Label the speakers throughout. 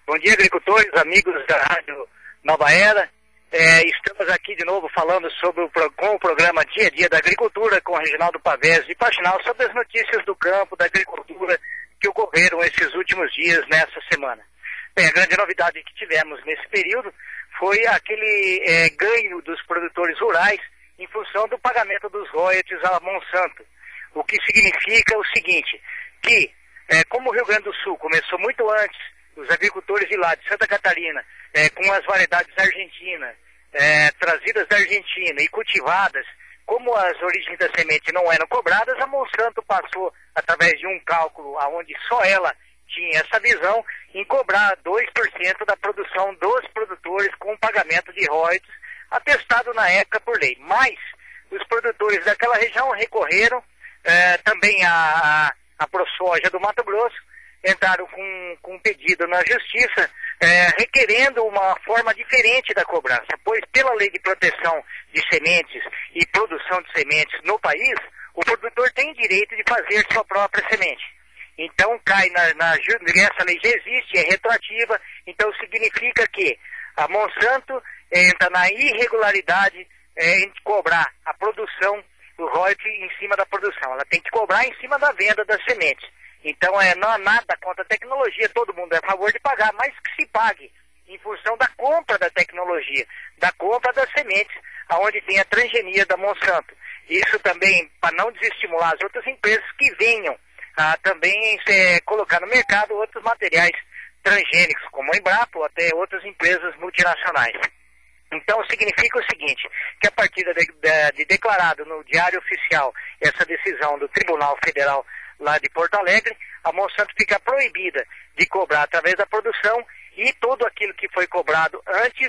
Speaker 1: Bom dia, agricultores, amigos da Rádio Nova Era. Estamos aqui de novo falando com o programa Dia a Dia da Agricultura, com o Reginaldo Pavés de Faxinal, sobre as notícias do campo, da agricultura, que ocorreram esses últimos dias, nessa semana. Bem, a grande novidade que tivemos nesse período foi aquele ganho dos produtores rurais em função do pagamento dos royalties à Monsanto. O que significa o seguinte, que como o Rio Grande do Sul começou muito antes, os agricultores de lá, de Santa Catarina, com as variedades argentinas, trazidas da Argentina e cultivadas, como as origens da semente não eram cobradas, a Monsanto passou, através de um cálculo onde só ela tinha essa visão, em cobrar 2% da produção dos produtores com pagamento de royalties, atestado na época por lei. Mas os produtores daquela região recorreram também à ProSoja do Mato Grosso, entraram com um pedido na Justiça, requerendo uma forma diferente da cobrança, pois pela lei de proteção de sementes e produção de sementes no país, o produtor tem direito de fazer sua própria semente. Então cai essa lei já existe, é retroativa, então significa que a Monsanto entra na irregularidade em cobrar a produção, o royalty em cima da produção. Ela tem que cobrar em cima da venda das sementes. Então não há nada contra a tecnologia, todo mundo é a favor de pagar, mas que se pague em função da compra da tecnologia, da compra das sementes, aonde tem a transgenia da Monsanto. Isso também para não desestimular as outras empresas que venham também colocar no mercado outros materiais transgênicos, como a Embrapa ou até outras empresas multinacionais. Então significa o seguinte, que a partir de declarado no Diário Oficial essa decisão do Tribunal Federal lá de Porto Alegre, a Monsanto fica proibida de cobrar através da produção e tudo aquilo que foi cobrado antes,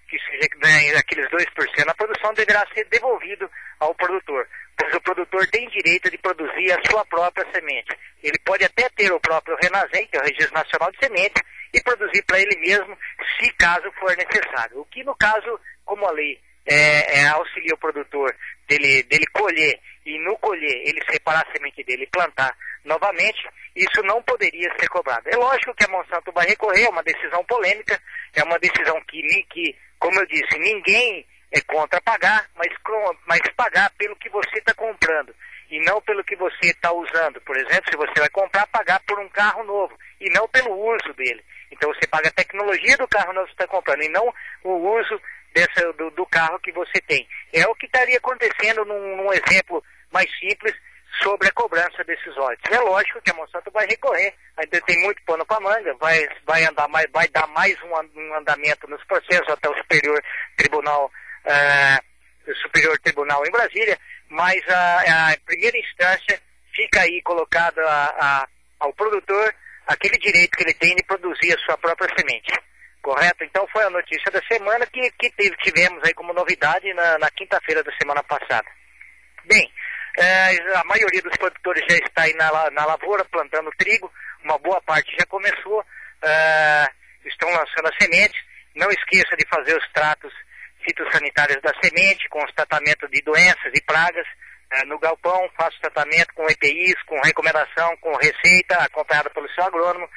Speaker 1: que seja aqueles 2% na produção, deverá ser devolvido ao produtor, pois o produtor tem direito de produzir a sua própria semente. Ele pode até ter o próprio RENASEM, que é o Registro Nacional de Sementes, e produzir para ele mesmo, se caso for necessário. O que no caso, como a lei auxilia o produtor dele colher, e no colher ele separar a semente dele e plantar novamente, isso não poderia ser cobrado. É lógico que a Monsanto vai recorrer, é uma decisão polêmica, é uma decisão que como eu disse, ninguém é contra pagar, mas pagar pelo que você está comprando e não pelo que você está usando. Por exemplo, se você vai comprar, pagar por um carro novo e não pelo uso dele. Então você paga a tecnologia do carro novo que você está comprando e não o uso do carro que você tem. É o que estaria acontecendo num exemplo mais simples sobre a cobrança desses royalties. É lógico que a Monsanto vai recorrer, ainda tem muito pano para manga, vai dar mais um andamento nos processos até o Superior Tribunal em Brasília, mas a primeira instância fica aí colocada ao produtor aquele direito que ele tem de produzir a sua própria semente. Correto? Então foi a notícia da semana que tivemos aí como novidade na quinta-feira da semana passada. Bem, a maioria dos produtores já está aí na lavoura plantando trigo, uma boa parte já começou, estão lançando as sementes. Não esqueça de fazer os tratos fitossanitários da semente, com os tratamentos de doenças e pragas. No galpão, faça o tratamento com EPIs, com recomendação, com receita, acompanhada pelo seu agrônomo,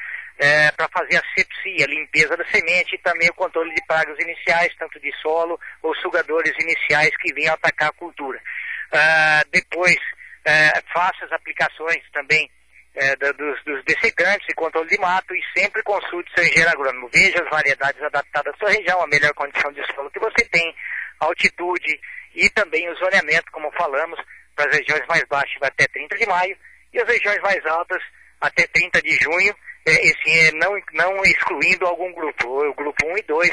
Speaker 1: para fazer a asepsia, limpeza da semente e também o controle de pragas iniciais, tanto de solo ou sugadores iniciais que venham atacar a cultura. Depois, faça as aplicações também dos dessecantes e controle de mato e sempre consulte seu engenheiro agrônomo. Veja as variedades adaptadas à sua região, a melhor condição de solo que você tem, altitude e também o zoneamento, como falamos, para as regiões mais baixas vai até 30 de maio e as regiões mais altas até 30 de junho, não excluindo algum grupo. O grupo 1 e 2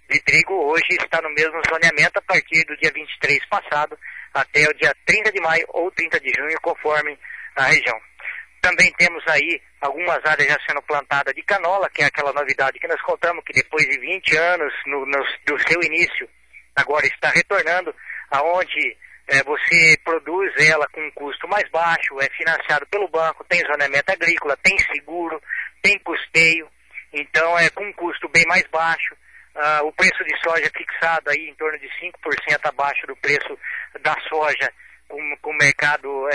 Speaker 1: de trigo hoje está no mesmo zoneamento a partir do dia 23 passado até o dia 30 de maio ou 30 de junho, conforme a região. Também temos aí algumas áreas já sendo plantadas de canola, que é aquela novidade que nós contamos, que depois de 20 anos do seu início, agora está retornando, aonde você produz ela com um custo mais baixo, é financiado pelo banco, tem zoneamento agrícola, tem seguro, tem custeio, então é com um custo bem mais baixo. O preço de soja fixado aí em torno de 5% abaixo do preço da soja, com o mercado,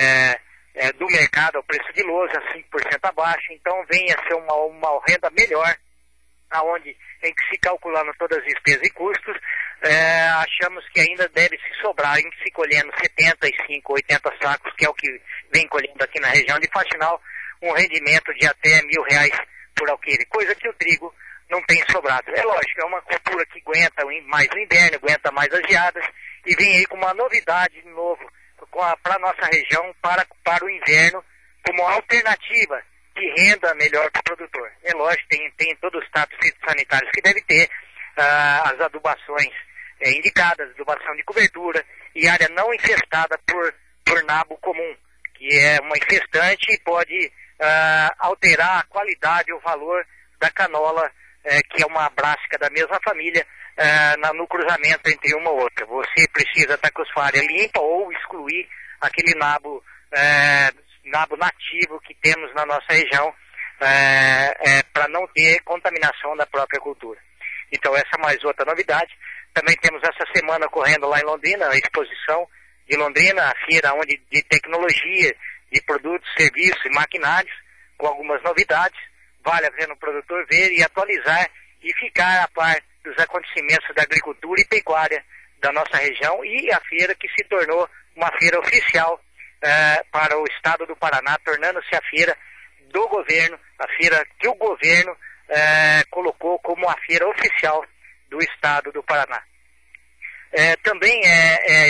Speaker 1: do mercado ao preço de lousa, 5% abaixo, então vem a ser uma renda melhor em que se calculando todas as despesas e custos, achamos que ainda deve se sobrar, em se colhendo 75, 80 sacos, que é o que vem colhendo aqui na região de Faxinal, um rendimento de até R$1.000 por alqueire, coisa que o trigo não tem sobrado. É lógico, é uma cultura que aguenta mais o inverno, aguenta mais as geadas, e vem aí com uma novidade de novo para a nossa região, para o inverno, como alternativa de renda melhor para o produtor. É lógico, tem todos os status fitossanitários que deve ter, as adubações indicadas, adubação de cobertura e área não infestada por nabo comum, que é uma infestante e pode alterar a qualidade ou valor da canola, que é uma brássica da mesma família, no cruzamento entre uma ou outra. Você precisa estar com a área limpa ou excluir aquele nabo nativo que temos na nossa região, para não ter contaminação da própria cultura. Então essa é mais outra novidade. Também temos essa semana ocorrendo lá em Londrina, a exposição de Londrina, a feira de tecnologia, de produtos, serviços e maquinários, com algumas novidades. Vale a pena o produtor ver e atualizar e ficar a par dos acontecimentos da agricultura e pecuária da nossa região, e a feira que se tornou uma feira oficial para o estado do Paraná, tornando-se a feira do governo, a feira que o governo colocou como a feira oficial do estado do Paraná. Também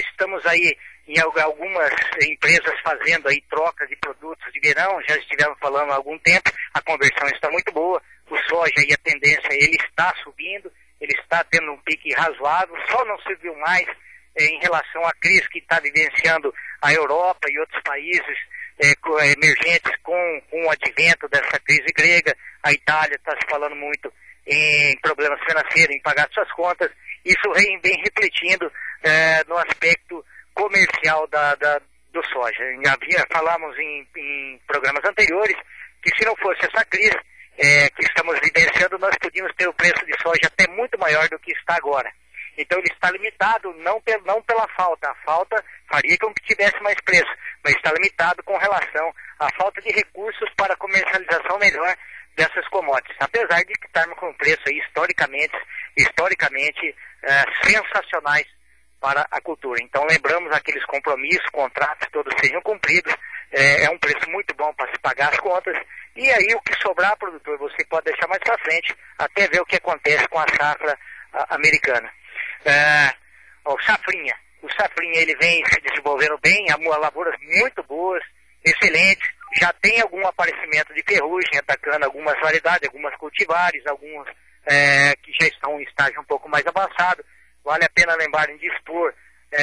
Speaker 1: estamos aí em algumas empresas fazendo aí trocas de produtos de verão, já estivemos falando há algum tempo, a conversão está muito boa, o soja e a tendência, ele está subindo, ele está tendo um pique razoável, só não se viu mais em relação à crise que está vivenciando a Europa e outros países emergentes com o advento dessa crise grega. A Itália está se falando muito em problemas financeiros, em pagar suas contas. Isso vem refletindo no aspecto comercial do soja. Falamos em programas anteriores que se não fosse essa crise que estamos vivenciando, nós podíamos ter o preço de soja até muito maior do que está agora. Então ele está limitado não pela falta, a falta faria com que tivesse mais preço, mas está limitado com relação à falta de recursos para comercialização melhor dessas commodities, apesar de estarmos com preço aí historicamente sensacionais para a cultura. Então lembramos aqueles compromissos, contratos, todos sejam cumpridos, é um preço muito bom para se pagar as contas, e aí o que sobrar, produtor, você pode deixar mais para frente, até ver o que acontece com a safra americana. O safrinha ele vem se desenvolvendo bem, lavouras muito boas, excelentes, já tem algum aparecimento de ferrugem atacando algumas variedades, algumas cultivares, alguns que já estão em estágio um pouco mais avançado. Vale a pena lembrar em dispor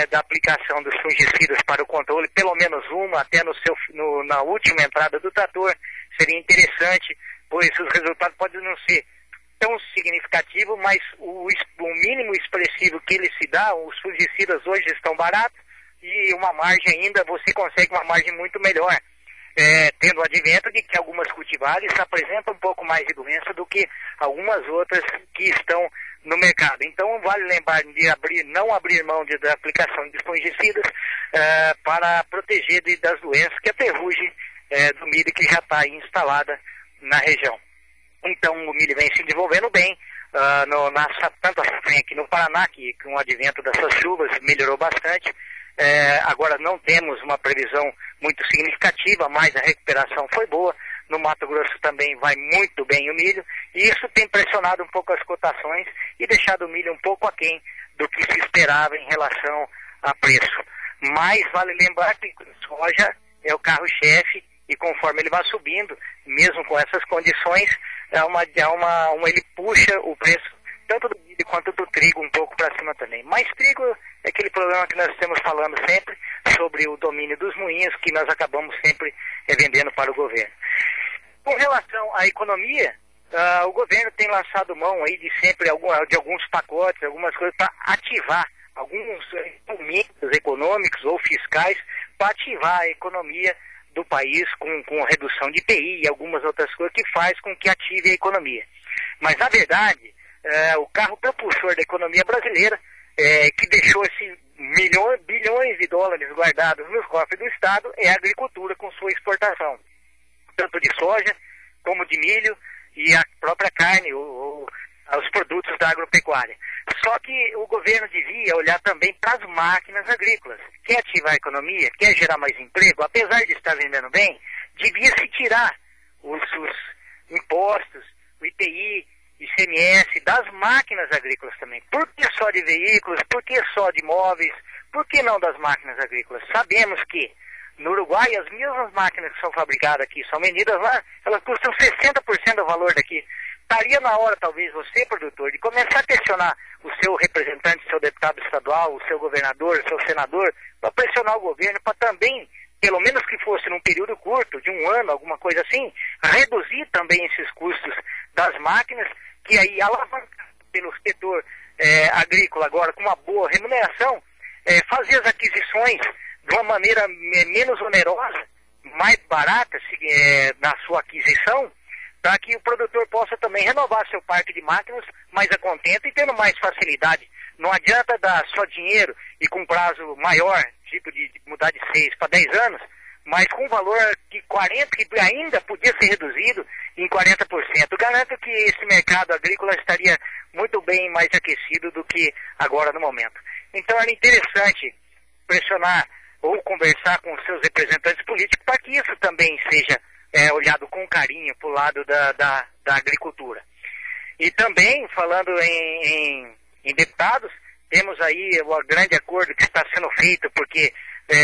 Speaker 1: da aplicação dos fungicidas para o controle, pelo menos uma, até na última entrada do trator, seria interessante, pois os resultados podem não ser tão significativos, mas o mínimo expressivo que ele se dá, os fungicidas hoje estão baratos, e uma margem ainda, você consegue uma margem muito melhor, tendo o advento de que algumas cultivares apresentam um pouco mais de doença do que algumas outras que estão no mercado. Então vale lembrar de não abrir mão da aplicação de fungicidas para proteger das doenças, que é a ferrugem do milho que já está instalada na região. Então o milho vem se desenvolvendo bem, tanto a safrinha aqui no Paraná, que com o advento dessas chuvas melhorou bastante. Agora não temos uma previsão muito significativa, mas a recuperação foi boa. No Mato Grosso também vai muito bem o milho, e isso tem pressionado um pouco as cotações e deixado o milho um pouco aquém do que se esperava em relação a preço. Mas vale lembrar que a soja é o carro-chefe, e conforme ele vai subindo, mesmo com essas condições, ele puxa o preço tanto do milho quanto do trigo um pouco para cima também. Mas trigo é aquele problema que nós estamos falando sempre sobre o domínio dos moinhos, que nós acabamos sempre vendendo para o governo. Com relação à economia, o governo tem lançado mão aí de alguns pacotes, algumas coisas para ativar alguns instrumentos econômicos ou fiscais para ativar a economia do país com redução de IPI e algumas outras coisas que faz com que ative a economia. Mas, na verdade, o carro propulsor da economia brasileira, que deixou esses bilhões de dólares guardados nos cofres do Estado, é a agricultura com sua exportação, tanto de soja como de milho, e a própria carne, aos produtos da agropecuária. Só que o governo devia olhar também para as máquinas agrícolas. Quer ativar a economia, quer gerar mais emprego, apesar de estar vendendo bem, devia se tirar os impostos, o IPI, ICMS, das máquinas agrícolas também. Por que só de veículos? Por que só de imóveis? Por que não das máquinas agrícolas? Sabemos que no Uruguai as mesmas máquinas que são fabricadas aqui, são vendidas lá, elas custam 60% do valor daqui. Estaria na hora, talvez, você, produtor, de começar a questionar o seu representante, o seu deputado estadual, o seu governador, o seu senador, para pressionar o governo, para também, pelo menos que fosse num período curto, de um ano, alguma coisa assim, reduzir também esses custos das máquinas, que aí, alavancado pelo setor agrícola agora, com uma boa remuneração, fazer as aquisições de uma maneira menos onerosa, mais barata na sua aquisição, para que o produtor possa também renovar seu parque de máquinas mais a contento e tendo mais facilidade. Não adianta dar só dinheiro e com prazo maior, tipo de mudar de 6 para 10 anos, mas com um valor de 40%, que ainda podia ser reduzido em 40%. Garanto que esse mercado agrícola estaria muito bem mais aquecido do que agora no momento. Então era interessante pressionar ou conversar com os seus representantes políticos para que isso também seja olhado com carinho para o lado da agricultura. E também, falando em deputados, temos aí o grande acordo que está sendo feito, porque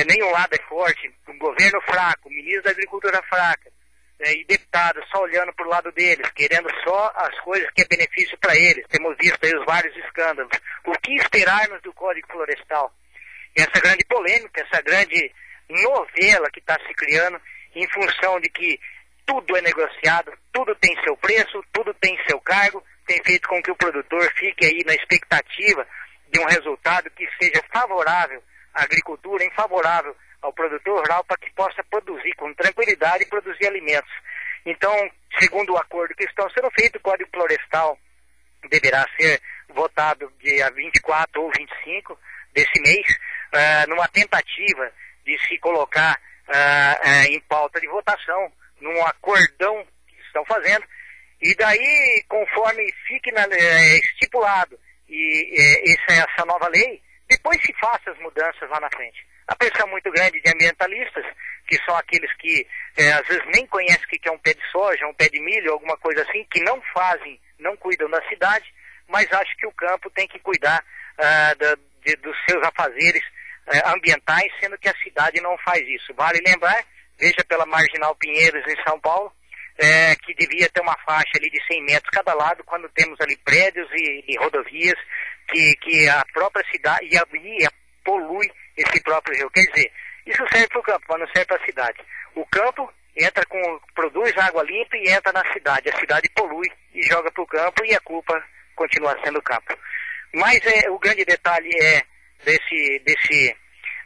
Speaker 1: nenhum lado é forte, um governo fraco, o ministro da Agricultura fraca, e deputados só olhando para o lado deles, querendo só as coisas que é benefício para eles. Temos visto aí os vários escândalos. O que esperarmos do Código Florestal? Essa grande polêmica, essa grande novela que está se criando, em função de que tudo é negociado, tudo tem seu preço, tudo tem seu cargo, tem feito com que o produtor fique aí na expectativa de um resultado que seja favorável à agricultura, favorável ao produtor rural, para que possa produzir com tranquilidade e produzir alimentos. Então, segundo o acordo que estão sendo feito, o Código Florestal deverá ser votado dia 24 ou 25 desse mês, numa tentativa de se colocar em pauta de votação, num acordão que estão fazendo, e daí, conforme fique estipulado essa nova lei, depois se faça as mudanças lá na frente. A pressão muito grande de ambientalistas, que são aqueles que às vezes nem conhecem o que é um pé de soja, um pé de milho, alguma coisa assim, que não fazem, não cuidam da cidade, mas acham que o campo tem que cuidar dos seus afazeres ambientais, sendo que a cidade não faz isso. Vale lembrar, veja pela Marginal Pinheiros em São Paulo, que devia ter uma faixa ali de 100 metros cada lado, quando temos ali prédios e rodovias que a própria cidade polui esse próprio rio. Quer dizer, isso serve para o campo, mas não serve para a cidade. O campo produz água limpa e entra na cidade. A cidade polui e joga para o campo e a culpa continua sendo o campo. Mas o grande detalhe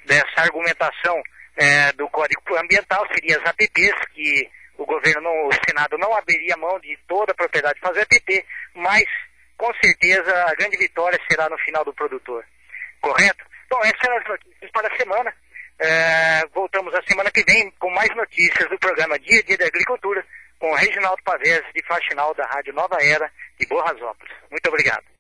Speaker 1: dessa argumentação do Código Ambiental seria as APPs, que o Senado não abriria mão de toda a propriedade fazer APP, mas com certeza a grande vitória será no final do produtor. Correto? Bom, essas são as notícias para a semana. Voltamos a semana que vem com mais notícias do programa Dia a Dia da Agricultura, com o Reginaldo Pavese, de Faxinal, da Rádio Nova Era, de Borrasópolis. Muito obrigado.